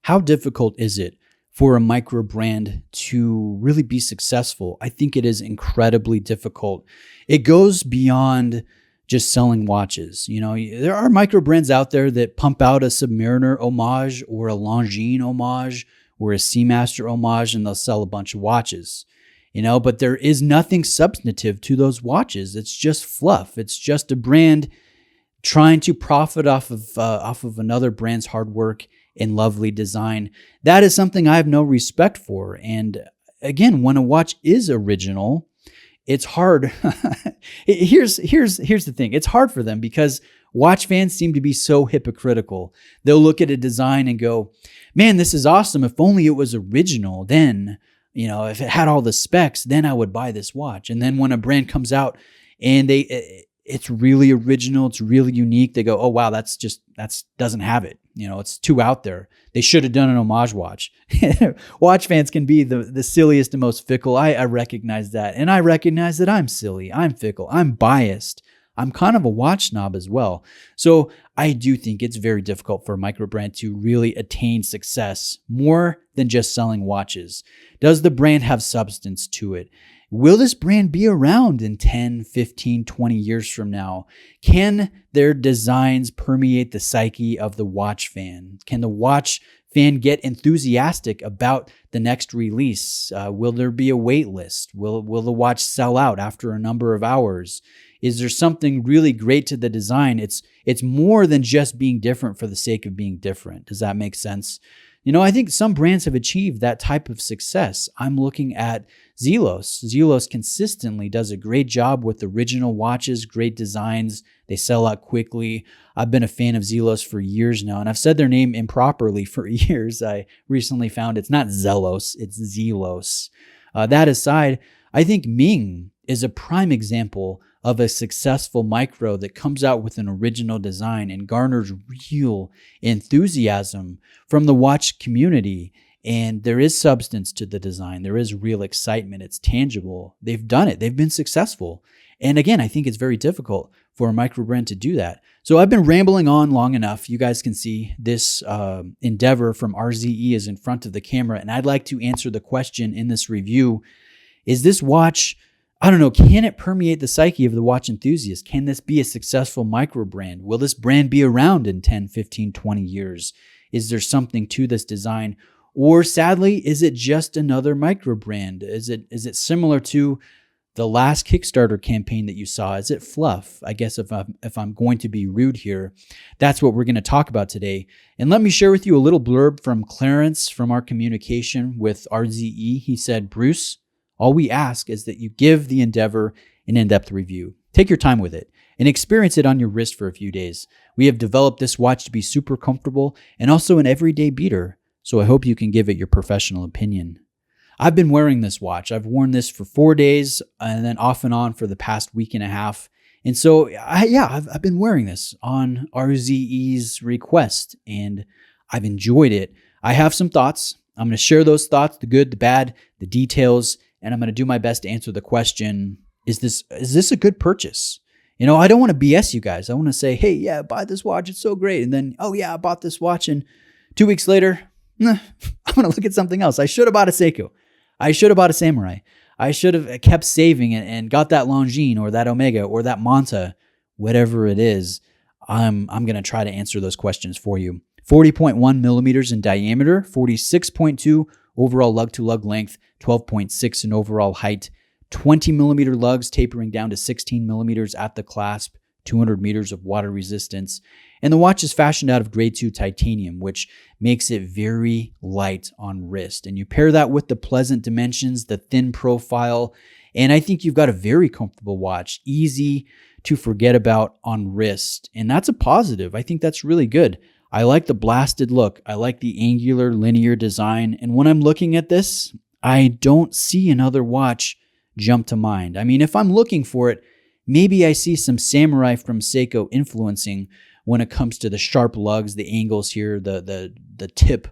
how difficult is it for a micro brand to really be successful? I think it is incredibly difficult. It goes beyond just selling watches. You know, there are micro brands out there that pump out a Submariner homage or a Longines homage or a Seamaster homage, and they'll sell a bunch of watches. You know, but there is nothing substantive to those watches. It's just fluff. It's just a brand trying to profit off of another brand's hard work and lovely design. That is something I have no respect for. And again, when a watch is original, it's hard. Here's the thing. It's hard for them because watch fans seem to be so hypocritical. They'll look at a design and go, man, this is awesome. If only it was original, then, you know, if it had all the specs, then I would buy this watch. And then when a brand comes out and it's really original, it's really unique, they go, oh, wow, that's doesn't have it. You know, it's too out there. They should have done an homage watch. Watch fans can be the silliest and most fickle. I recognize that. And I recognize that I'm silly. I'm fickle. I'm biased. I'm kind of a watch snob as well. So I do think it's very difficult for a micro brand to really attain success more than just selling watches. Does the brand have substance to it? Will this brand be around in 10, 15, 20 years from now? Can their designs permeate the psyche of the watch fan? Can the watch fan get enthusiastic about the next release? Will there be a wait list? Will the watch sell out after a number of hours? Is there something really great to the design? It's more than just being different for the sake of being different. Does that make sense? You know, I think some brands have achieved that type of success. I'm looking at Zelos. Zelos consistently does a great job with original watches, great designs. They sell out quickly. I've been a fan of Zelos for years now, and I've said their name improperly for years. I recently found it's not Zelos, it's Zelos. That aside, I think Ming is a prime example of a successful micro that comes out with an original design and garners real enthusiasm from the watch community. And there is substance to the design. There is real excitement. It's tangible. They've done it. They've been successful. And again, I think it's very difficult for a micro brand to do that. So I've been rambling on long enough. You guys can see this Endeavour from RZE is in front of the camera. And I'd like to answer the question in this review. Is this watch, I don't know, can it permeate the psyche of the watch enthusiast? Can this be a successful micro brand? Will this brand be around in 10, 15, 20 years? Is there something to this design? Or sadly, is it just another micro brand? Is it similar to the last Kickstarter campaign that you saw? Is it fluff? I guess if I'm going to be rude here, that's what we're going to talk about today. And let me share with you a little blurb from Clarence from our communication with RZE. He said, Bruce, all we ask is that you give the Endeavour an in-depth review. Take your time with it and experience it on your wrist for a few days. We have developed this watch to be super comfortable and also an everyday beater, so I hope you can give it your professional opinion. I've been wearing this watch. I've worn this for 4 days and then off and on for the past week and a half. And so, I've been wearing this on RZE's request and I've enjoyed it. I have some thoughts. I'm going to share those thoughts, the good, the bad, the details, and I'm going to do my best to answer the question, is this a good purchase? You know, I don't want to BS you guys. I want to say, hey, yeah, buy this watch. It's so great. And then, oh yeah, I bought this watch. And 2 weeks later, I'm going to look at something else. I should have bought a Seiko. I should have bought a Samurai. I should have kept saving and got that Longines or that Omega or that Manta, whatever it is. I'm going to try to answer those questions for you. 40.1 millimeters in diameter, 46.2 overall lug-to-lug length, 12.6 in overall height, 20 millimeter lugs tapering down to 16 millimeters at the clasp, 200 meters of water resistance. And the watch is fashioned out of grade 2 titanium, which makes it very light on wrist. And you pair that with the pleasant dimensions, the thin profile, and I think you've got a very comfortable watch, easy to forget about on wrist. And that's a positive. I think that's really good. I like the blasted look. I like the angular linear design. And when I'm looking at this, I don't see another watch jump to mind. I mean, if I'm looking for it, maybe I see some Samurai from Seiko influencing when it comes to the sharp lugs, the angles here, the tip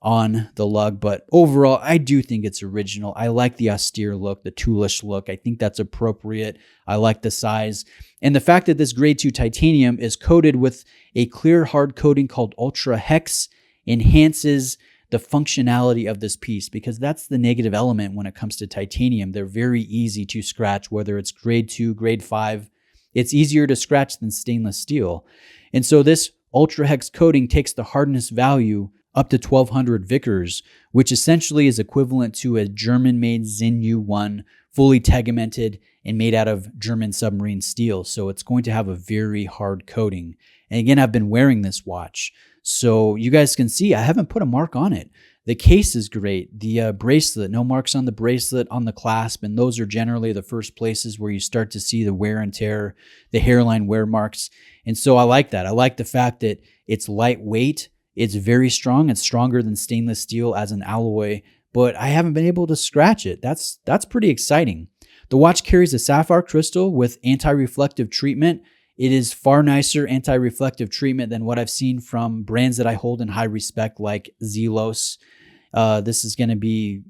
on the lug. But overall, I do think it's original. I like the austere look, the toolish look. I think that's appropriate. I like the size. And the fact that this grade 2 titanium is coated with a clear hard coating called Ultra Hex enhances the functionality of this piece, because that's the negative element when it comes to titanium. They're very easy to scratch, whether it's grade 2, grade 5. It's easier to scratch than stainless steel. And so this Ultra Hex coating takes the hardness value up to 1200 Vickers, which essentially is equivalent to a German-made Zinyu 1, fully tegmented and made out of German submarine steel. So it's going to have a very hard coating. And again, I've been wearing this watch, so you guys can see I haven't put a mark on it. The case is great. The bracelet, no marks on the bracelet, on the clasp, and those are generally the first places where you start to see the wear and tear, the hairline wear marks. And so I like that. I like the fact that it's lightweight. It's very strong. It's stronger than stainless steel as an alloy, but I haven't been able to scratch it. That's pretty exciting. The watch carries a sapphire crystal with anti-reflective treatment. It is far nicer anti-reflective treatment than what I've seen from brands that I hold in high respect, like Zelos. This is going to be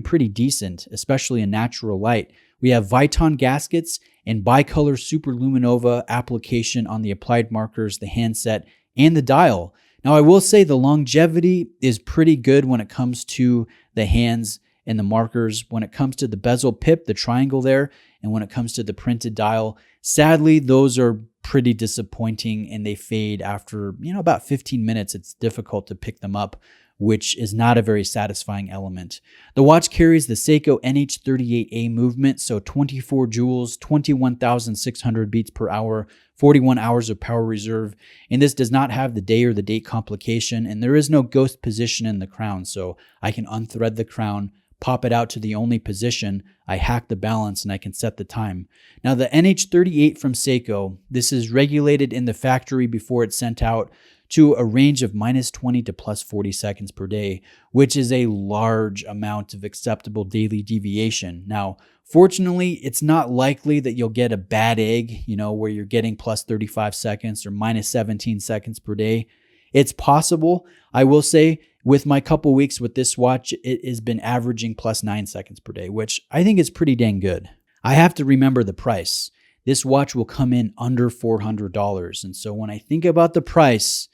pretty decent, especially in natural light. We have Viton gaskets and bicolor superluminova application on the applied markers, the handset, and the dial. Now, I will say the longevity is pretty good when it comes to the hands and the markers. When it comes to the bezel pip, the triangle there, and when it comes to the printed dial, sadly, those are pretty disappointing and they fade after, about 15 minutes. It's difficult to pick them up, which is not a very satisfying element. The watch carries the Seiko NH38A movement, so 24 joules, 21,600 beats per hour, 41 hours of power reserve, and this does not have the day or the date complication, and there is no ghost position in the crown, so I can unthread the crown, pop it out to the only position, I hack the balance, and I can set the time. Now, the NH38 from Seiko, this is regulated in the factory before it's sent out to a range of -20 to +40 seconds per day, which is a large amount of acceptable daily deviation. Now, fortunately, it's not likely that you'll get a bad egg, where you're getting +35 seconds or -17 seconds per day. It's possible. I will say, with my couple weeks with this watch, it has been averaging +9 seconds per day, which I think is pretty dang good. I have to remember the price. This watch will come in under $400. And so when I think about the price,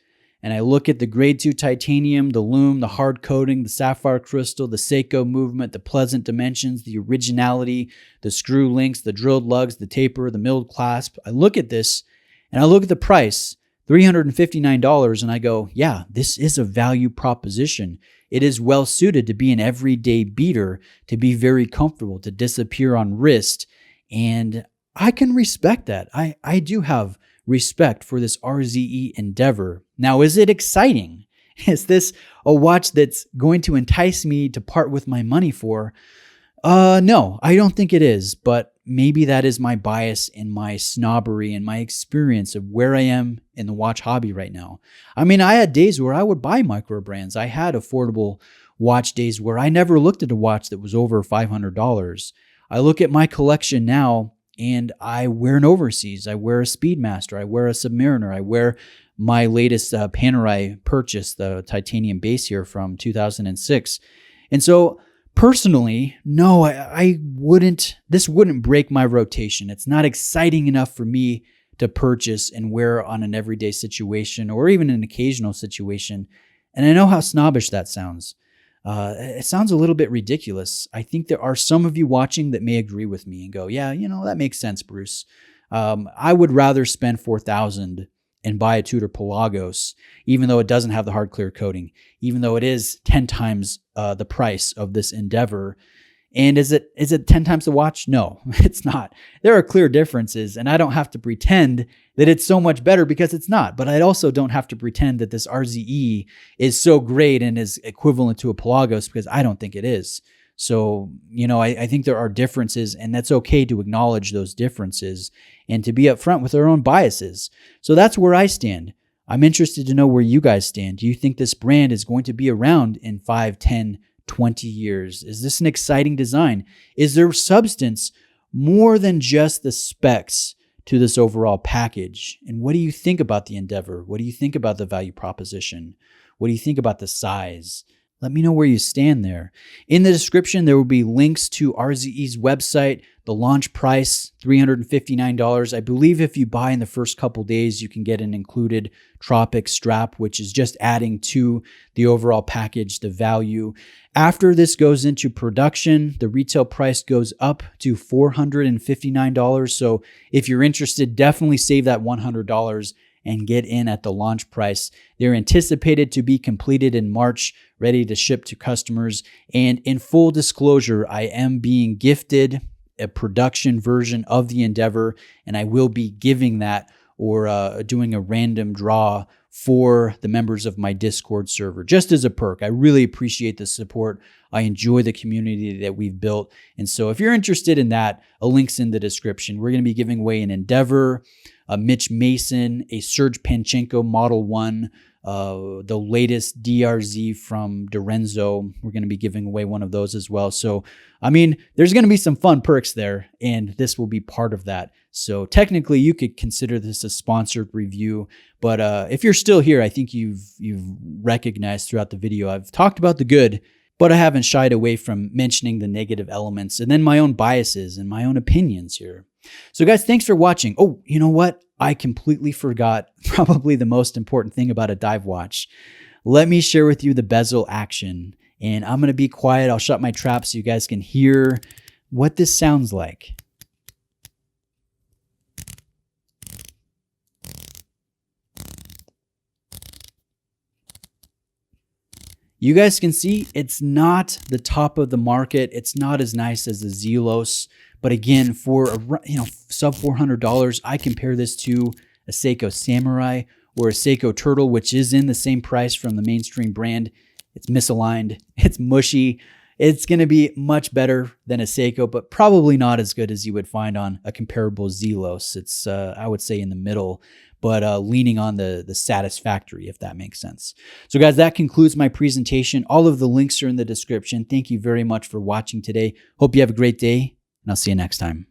and I look at the grade 2 titanium, the lume, the hard coating, the sapphire crystal, the Seiko movement, the pleasant dimensions, the originality, the screw links, the drilled lugs, the taper, the milled clasp. I look at this and I look at the price, $359, and I go, yeah, this is a value proposition. It is well suited to be an everyday beater, to be very comfortable, to disappear on wrist. And I can respect that. I do have respect for this RZE Endeavour. Now, is it exciting? Is this a watch that's going to entice me to part with my money for? No, I don't think it is, but maybe that is my bias and my snobbery and my experience of where I am in the watch hobby right now. I mean, I had days where I would buy Microbrands. I had affordable watch days where I never looked at a watch that was over $500. I look at my collection now and I wear an Overseas. I wear a Speedmaster. I wear a Submariner. I wear my latest Panerai purchase, the titanium base here from 2006. And so personally, no, I wouldn't, this wouldn't break my rotation. It's not exciting enough for me to purchase and wear on an everyday situation or even an occasional situation. And I know how snobbish that sounds. It sounds a little bit ridiculous. I think there are some of you watching that may agree with me and go, yeah, that makes sense, Bruce. I would rather spend $4,000 and buy a Tudor Pelagos, even though it doesn't have the hard clear coating, even though it is 10 times the price of this Endeavour. And is it 10 times the watch? No, it's not. There are clear differences, and I don't have to pretend that it's so much better because it's not. But I also don't have to pretend that this RZE is so great and is equivalent to a Pelagos because I don't think it is. So, I think there are differences, and that's okay to acknowledge those differences and to be upfront with our own biases. So that's where I stand. I'm interested to know where you guys stand. Do you think this brand is going to be around in 5, 10, 20 years? Is this an exciting design? Is there substance more than just the specs to this overall package? And what do you think about the Endeavour? What do you think about the value proposition? What do you think about the size? Let me know where you stand there. In the description, there will be links to RZE's website, the launch price, $359. I believe if you buy in the first couple days, you can get an included Tropic strap, which is just adding to the overall package, the value. After this goes into production, the retail price goes up to $459. So if you're interested, definitely save that $100 and get in at the launch price. They're anticipated to be completed in March, ready to ship to customers. And in full disclosure, I am being gifted a production version of the Endeavour, and I will be giving that or doing a random draw for the members of my Discord server, just as a perk. I really appreciate the support. I enjoy the community that we've built. And so if you're interested in that, a link's in the description. We're going to be giving away an Endeavour, a Mitch Mason, a Serge Panchenko Model 1, the latest DRZ from Dorenzo. We're going to be giving away one of those as well. So, I mean, there's going to be some fun perks there, and this will be part of that. So technically, you could consider this a sponsored review. But if you're still here, I think you've recognized throughout the video, I've talked about the good, but I haven't shied away from mentioning the negative elements and then my own biases and my own opinions here. So guys, thanks for watching. Oh, you know what? I completely forgot probably the most important thing about a dive watch. Let me share with you the bezel action, and I'm going to be quiet. I'll shut my trap so you guys can hear what this sounds like. You guys can see it's not the top of the market. It's not as nice as the Zelos. But again, for sub $400, I compare this to a Seiko Samurai or a Seiko Turtle, which is in the same price from the mainstream brand. It's misaligned. It's mushy. It's going to be much better than a Seiko, but probably not as good as you would find on a comparable Zelos. It's, I would say, in the middle, but leaning on the Satisfactory, if that makes sense. So guys, that concludes my presentation. All of the links are in the description. Thank you very much for watching today. Hope you have a great day, and I'll see you next time.